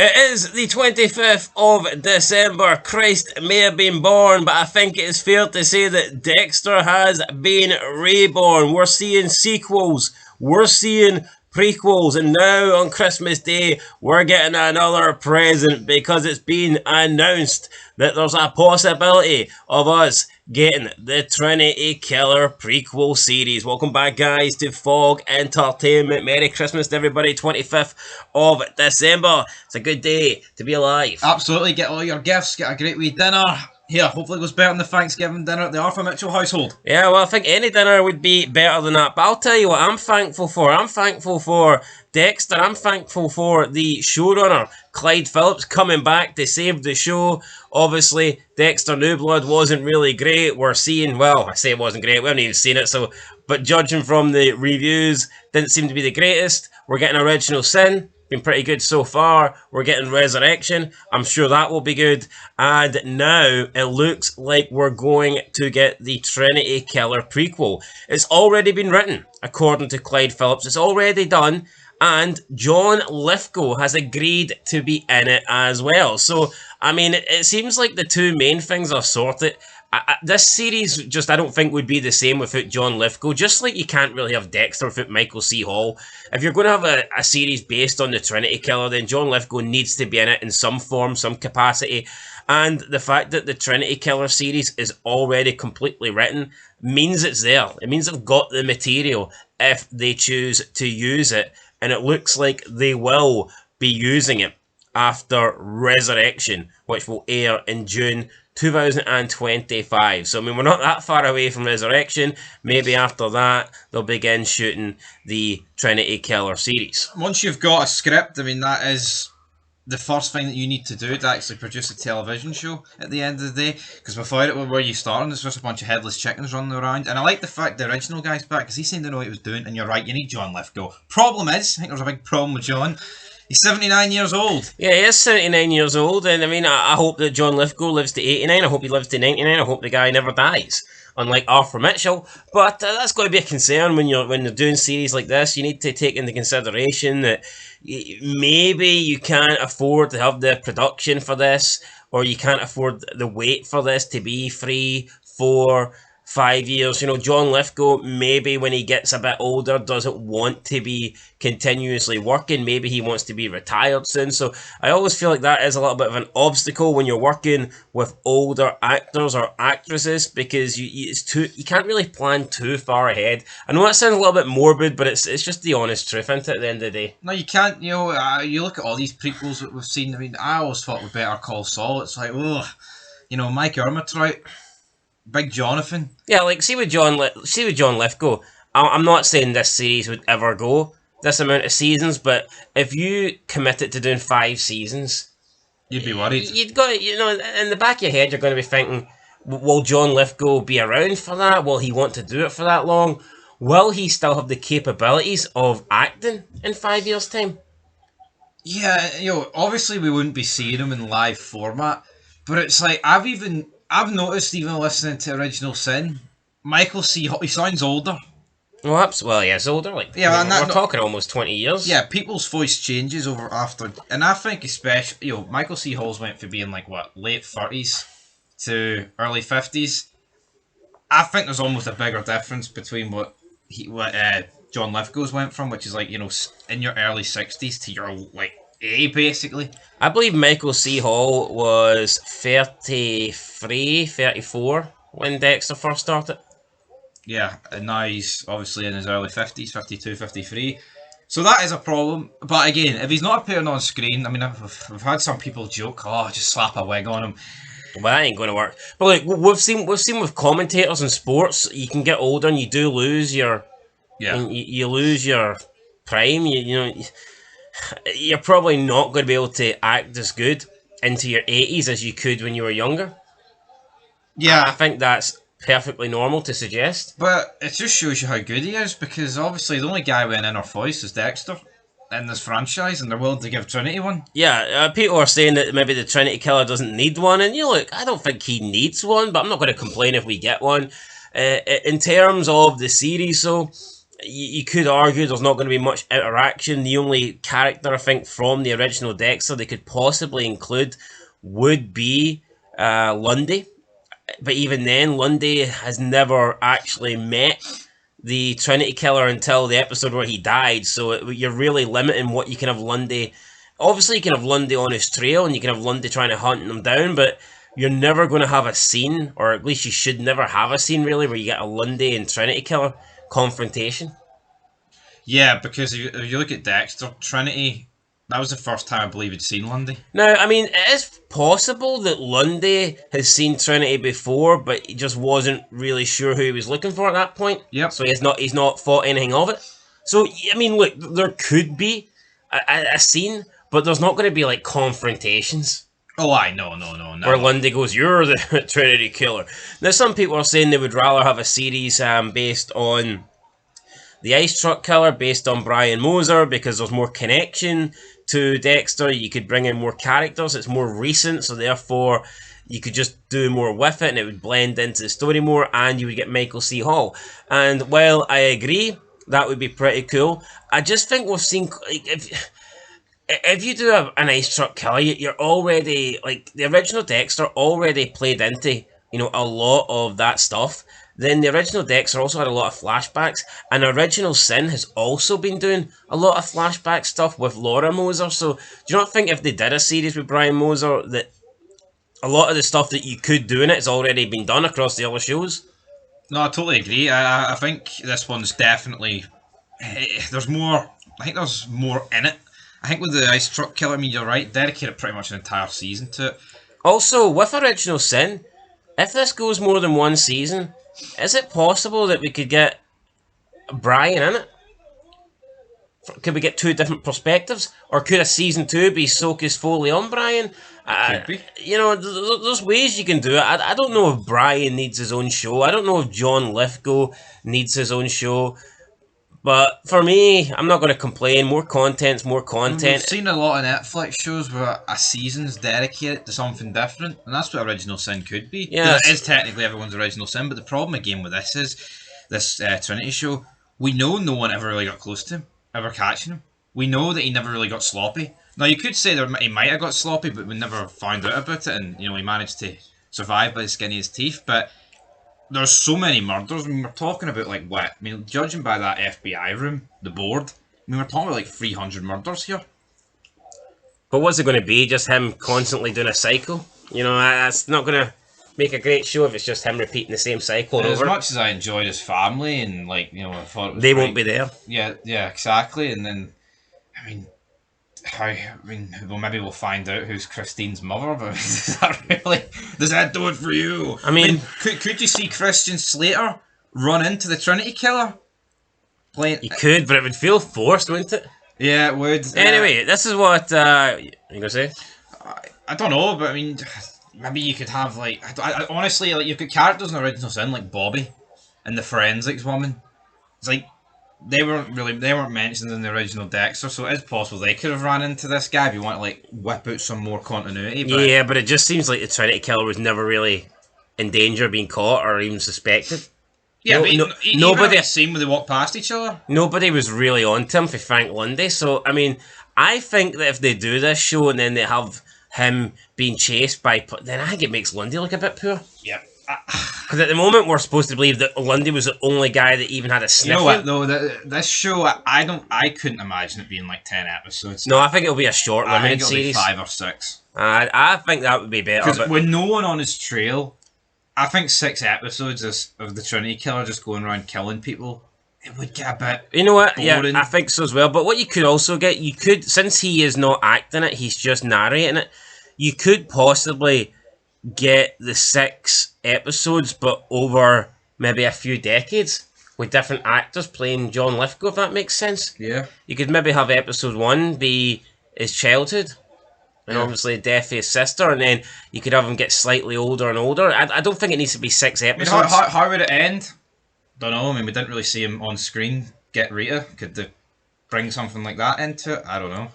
It is the 25th of December. Christ may have been born, but I think it is fair to say that Dexter has been reborn. We're seeing sequels. We're seeing prequels. And now on Christmas Day, we're getting another present because it's been announced that there's a possibility of us getting the Trinity Killer prequel series. Welcome back, guys, to Fog Entertainment. Merry Christmas to everybody. 25th of December. It's a good day to be alive. Absolutely. Get all your gifts. Get a great wee dinner. Here, hopefully it goes better than the Thanksgiving dinner at the Arthur Mitchell household. Yeah, well, I think any dinner would be better than that. But I'll tell you what I'm thankful for. I'm thankful for Dexter. I'm thankful for the showrunner, Clyde Phillips, coming back to save the show. Obviously, Dexter New Blood wasn't really great. We're seeing, well, I say it wasn't great. We haven't even seen it, so... But judging from the reviews, didn't seem to be the greatest. We're getting Original Sin. Been pretty good so far. We're getting Resurrection. I'm sure that will be good. And now it looks like we're going to get the Trinity Killer prequel. It's already been written, according to Clyde Phillips. It's already done. And John Lithgow has agreed to be in it as well. So, I mean, it seems like the two main things are sorted. This series just, I don't think, would be the same without John Lithgow. Just like you can't really have Dexter without Michael C. Hall. If you're going to have a series based on the Trinity Killer, then John Lithgow needs to be in it in some form, some capacity. And the fact that the Trinity Killer series is already completely written means it's there. It means they've got the material if they choose to use it. And it looks like they will be using it after Resurrection, which will air in June 2025. So, I mean, we're not that far away from Resurrection. Maybe after that, they'll begin shooting the Trinity Killer series. Once you've got a script, I mean, that is the first thing that you need to do to actually produce a television show at the end of the day. Because before it, where you starting, there's just a bunch of headless chickens running around. And I like the fact the original guy's back, because he seemed to know what he was doing. And you're right, you need John Lithgow. Problem is, I think there's a big problem with John. He's 79 years old. Yeah, he is 79 years old, and I mean, I hope that John Lithgow lives to 89, I hope he lives to 99, I hope the guy never dies, unlike Arthur Mitchell. But that's got to be a concern when you're doing series like this. You need to take into consideration that maybe you can't afford to have the production for this, or you can't afford the wait for this to be 3, 4, 5 years. You know, John Lithgow, maybe when he gets a bit older, doesn't want to be continuously working. Maybe he wants to be retired soon. So I always feel like that is a little bit of an obstacle when you're working with older actors or actresses, because you can't really plan too far ahead. I know that sounds a little bit morbid, but it's just the honest truth, isn't it, at the end of the day? No, you can't. You know, you look at all these prequels that we've seen. I mean, I always thought with Better Call Saul, it's like, oh, you know, Mike Ermitrout, Big Jonathan. Yeah, like, see with John Lithgow, I'm not saying this series would ever go this amount of seasons, but if you committed to doing 5 seasons, you'd be worried. You'd got, you know, in the back of your head, you're going to be thinking, will John Lithgow be around for that? Will he want to do it for that long? Will he still have the capabilities of acting in 5 years' time? Yeah, you know, obviously we wouldn't be seeing him in live format, but it's like, I've noticed, even listening to Original Sin, Michael C. Hall, he sounds older. Well, yeah, it's older. Like, yeah, we're talking almost 20 years. Yeah, people's voice changes over after, and I think especially, you know, Michael C. Hall's went from being like what, late 30s to early 50s. I think there's almost a bigger difference between what John Lithgow's went from, which is like, you know, in your early 60s to your like 80 basically. I believe Michael C. Hall was 33, 34 when Dexter first started. Yeah, and now he's obviously in his early 50s, 52, 53. So that is a problem. But again, if he's not appearing on screen, I mean, I've had some people joke, oh, just slap a wig on him. Well, that ain't going to work. But like, we've seen with commentators in sports, you can get older and you do lose your... Yeah. You lose your prime. You know, you're probably not going to be able to act as good into your 80s as you could when you were younger. Yeah. I think that's perfectly normal to suggest. But it just shows you how good he is, because obviously the only guy with an inner voice is Dexter in this franchise, and they're willing to give Trinity one. Yeah, people are saying that maybe the Trinity Killer doesn't need one, and you know, look, I don't think he needs one, but I'm not going to complain if we get one. In terms of the series, so you could argue there's not going to be much interaction. The only character I think from the original Dexter they could possibly include would be Lundy. But even then, Lundy has never actually met the Trinity Killer until the episode where he died. So you're really limiting what you can have Lundy. Obviously, you can have Lundy on his trail, and you can have Lundy trying to hunt him down, but you're never going to have a scene, or at least you should never have a scene, really, where you get a Lundy and Trinity Killer confrontation. Yeah, because if you look at Dexter, Trinity, that was the first time I believe he'd seen Lundy. Now, I mean, it is possible that Lundy has seen Trinity before, but he just wasn't really sure who he was looking for at that point. Yep. So he's not thought anything of it. So I mean, look, there could be a scene, but there's not going to be like confrontations. Oh, no. Where Lundy goes, "You're the Trinity Killer." Now, some people are saying they would rather have a series based on the Ice Truck Killer, based on Brian Moser, because there's more connection to Dexter. You could bring in more characters. It's more recent, so therefore you could just do more with it, and it would blend into the story more, and you would get Michael C. Hall. And while I agree that would be pretty cool, I just think we've seen if you do an Ice Truck Killer, you're already, like, the original Dexter already played into, a lot of that stuff. Then the original Dexter also had a lot of flashbacks, and Original Sin has also been doing a lot of flashback stuff with Laura Moser. So do you not think if they did a series with Brian Moser that a lot of the stuff that you could do in it has already been done across the other shows? No, I totally agree. I think this one's definitely... There's more... I think there's more in it. I think with the Ice Truck Killer, I mean, you're right, dedicated pretty much an entire season to it. Also, with Original Sin, if this goes more than one season, is it possible that we could get Brian in it? Could we get two different perspectives? Or could a season 2 be focused fully on Brian? Could be. There's ways you can do it. I don't know if Brian needs his own show. I don't know if John Lithgow needs his own show. But for me, I'm not going to complain. More content's more content. We've seen a lot of Netflix shows where a season's dedicated to something different, and that's what Original Sin could be. Yeah, it is technically everyone's Original Sin, but the problem again with this is, this Trinity show, we know no one ever really got close to him, ever catching him. We know that he never really got sloppy. Now, you could say he might have got sloppy, but we never found out about it, and he managed to survive by the skin of his teeth, but there's so many murders. I mean, we're talking about, like, what? I mean, judging by that FBI room, the board, I mean, we're talking about, like, 300 murders here. But what's it going to be? Just him constantly doing a cycle? That's not going to make a great show if it's just him repeating the same cycle over. As much as I enjoyed his family and, like, I thought it was they won't be there. Yeah, exactly. And then, well, maybe we'll find out who's Christine's mother, but does that do it for you? I mean, could you see Christian Slater run into the Trinity Killer? You could, but it would feel forced, wouldn't it? Yeah, it would. Anyway, this is what, you gonna say? I don't know, but I mean, maybe you could have, like, I honestly, like, you've got characters in Original Sin, like Bobby and the forensics woman. It's like, they weren't mentioned in the original Dexter, so it is possible they could have ran into this guy if you want to, like, whip out some more continuity. But but it just seems like the Trinity Killer was never really in danger of being caught or even suspected. Yeah, nobody had seen when they walked past each other. Nobody was really on to him for Frank Lundy, so, I mean, I think that if they do this show and then they have him being chased by... then I think it makes Lundy look a bit poor. Yeah. Because at the moment we're supposed to believe that Lundy was the only guy that even had a sniff. You know what though? This show, I couldn't imagine it being like 10 episodes. No, I think it'll be a short limited series. Be 5 or 6. I think that would be better. Because with no one on his trail, I think 6 episodes of the Trinity Killer just going around killing people, it would get a bit. You know what? boring. Yeah, I think so as well. But what you could also get, since he is not acting it, he's just narrating it. You could possibly get the 6 episodes, but over maybe a few decades, with different actors playing John Lithgow, if that makes sense. Yeah. You could maybe have episode 1 be his childhood, and obviously the death of his sister, and then you could have him get slightly older and older. I don't think it needs to be 6 episodes. I mean, how would it end? Don't know. I mean, we didn't really see him on screen get Rita. Could they bring something like that into it? I don't know.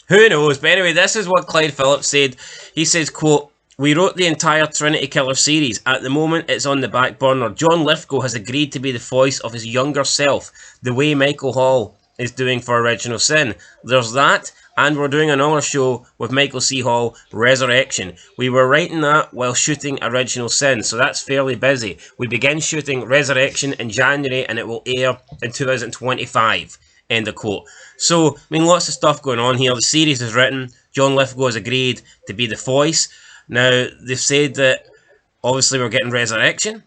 Who knows? But anyway, this is what Clyde Phillips said. He says, quote, We wrote the entire Trinity Killer series. At the moment, it's on the back burner. John Lithgow has agreed to be the voice of his younger self, the way Michael Hall is doing for Original Sin. There's that, and we're doing another show with Michael C. Hall, Resurrection. We were writing that while shooting Original Sin, so that's fairly busy. We begin shooting Resurrection in January, and it will air in 2025. End of quote. So, I mean, lots of stuff going on here. The series is written. John Lithgow has agreed to be the voice. Now, they've said that obviously we're getting Resurrection,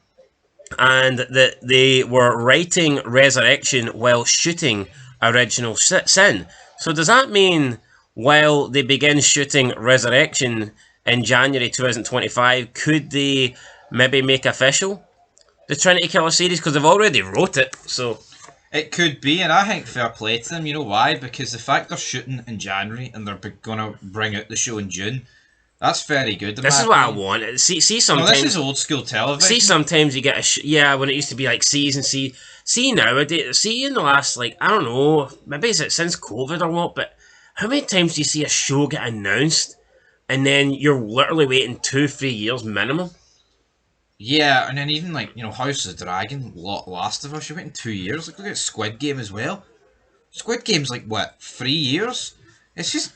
and that they were writing Resurrection while shooting Original Sin. So does that mean while they begin shooting Resurrection in January 2025, could they maybe make official the Trinity Killer series? Because they've already wrote it, so... It could be, and I think fair play to them. You know why? Because the fact they're shooting in January and they're going to bring out the show in June, that's very good. This is what I want. See, sometimes... No, this is old school television. See, sometimes you get yeah, when it used to be like season, see nowadays, see in the last, like, I don't know, maybe it's since COVID or what, but how many times do you see a show get announced and then you're literally waiting 2-3 years minimum? Yeah, and then even like, you know, House of the Dragon, Last of Us, you're waiting 2 years. Like, look at Squid Game as well. Squid Game's like, what, 3 years? It's just,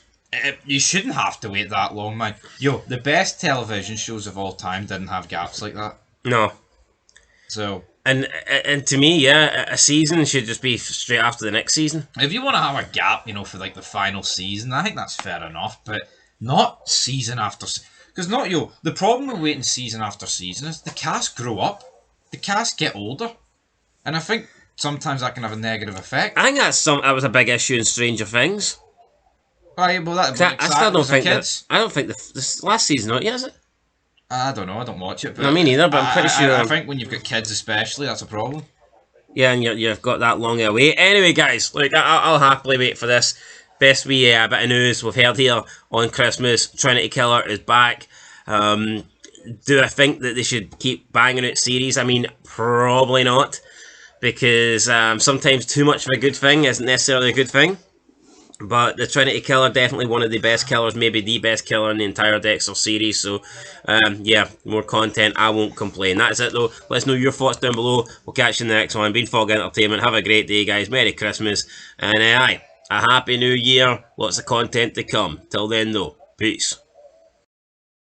you shouldn't have to wait that long, man. Yo, the best television shows of all time didn't have gaps like that. No. So... And to me, yeah, a season should just be straight after the next season. If you want to have a gap, you know, for like the final season, I think that's fair enough, but not season after season. Because the problem with waiting season after season is the cast grow up, the cast get older, and I think sometimes that can have a negative effect. I think that was a big issue in Stranger Things. Right, well, I still don't think that. I don't think this last season out yet, is it? I don't know, I don't watch it. But no, me neither, but I'm pretty sure... I think when you've got kids especially, that's a problem. Yeah, and you've got that long a wait. Anyway, guys, like, I'll happily wait for this. Best wee bit of news we've heard here on Christmas. Trinity Killer is back. Do I think that they should keep banging out series? I mean, probably not. Because sometimes too much of a good thing isn't necessarily a good thing. But the Trinity Killer, definitely one of the best killers, maybe the best killer in the entire Dexter series. So, yeah, more content. I won't complain. That's it, though. Let us know your thoughts down below. We'll catch you in the next one. Been Fog Entertainment. Have a great day, guys. Merry Christmas. And, aye, a Happy New Year. Lots of content to come. Till then, though, peace.